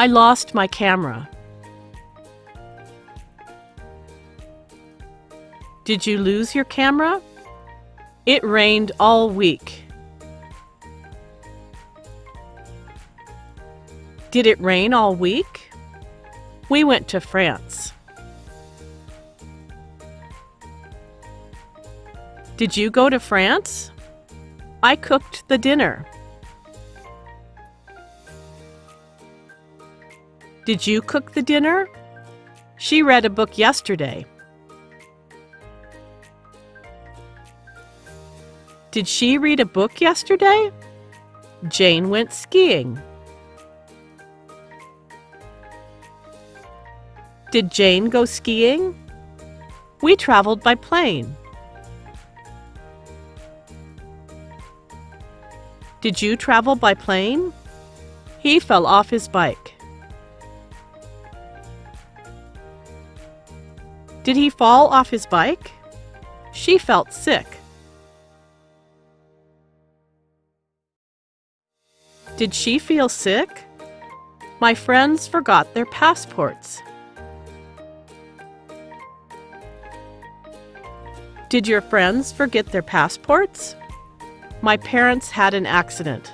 I lost my camera. Did you lose your camera? It rained all week. Did it rain all week? We went to France. Did you go to France? I cooked the dinner. Did you cook the dinner? She read a book yesterday. Did she read a book yesterday? Jane went skiing. Did Jane go skiing? We traveled by plane. Did you travel by plane? He fell off his bike. Did he fall off his bike? She felt sick. Did she feel sick? My friends forgot their passports. Did your friends forget their passports? My parents had an accident.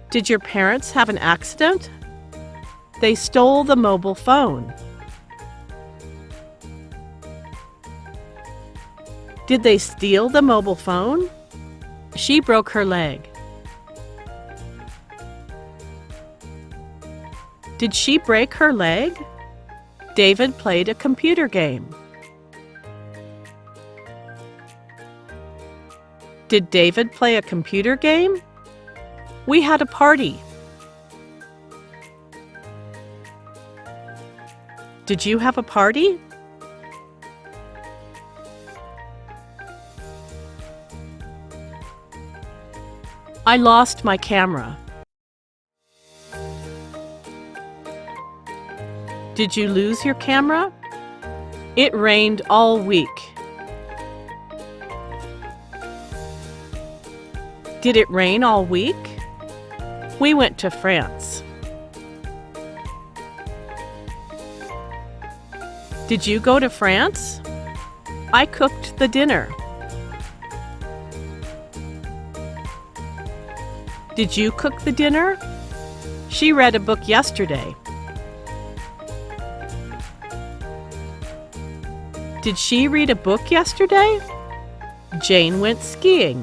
Did your parents have an accident? They stole the mobile phone. Did they steal the mobile phone? She broke her leg. Did she break her leg? David played a computer game. Did David play a computer game? We had a party. Did you have a party? I lost my camera. Did you lose your camera? It rained all week. Did it rain all week? We went to France. Did you go to France? I cooked the dinner. Did you cook the dinner? She read a book yesterday. Did she read a book yesterday? Jane went skiing.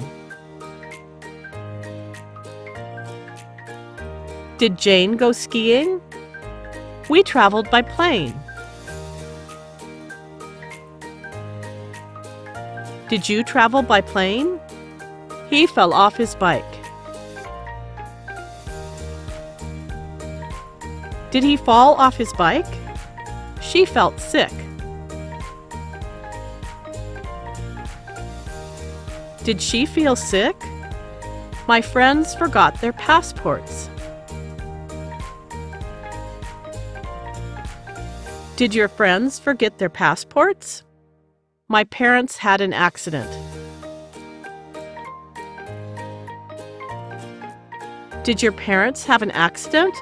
Did Jane go skiing? We traveled by plane. Did you travel by plane? He fell off his bike. Did he fall off his bike? She felt sick. Did she feel sick? My friends forgot their passports. Did your friends forget their passports? My parents had an accident. Did your parents have an accident?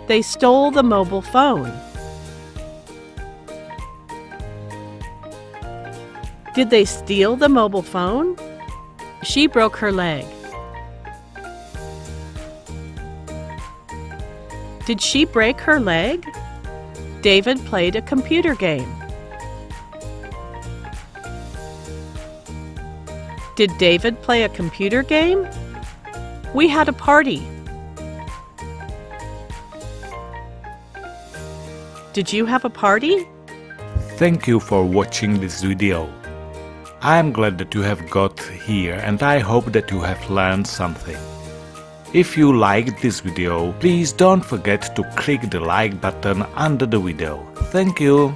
They stole the mobile phone. Did they steal the mobile phone? She broke her leg. Did she break her leg? David played a computer game. Did David play a computer game? We had a party. Did you have a party? Thank you for watching this video. I am glad that you have got here and I hope that you have learned something. If you liked this video, please don't forget to click the like button under the video. Thank you.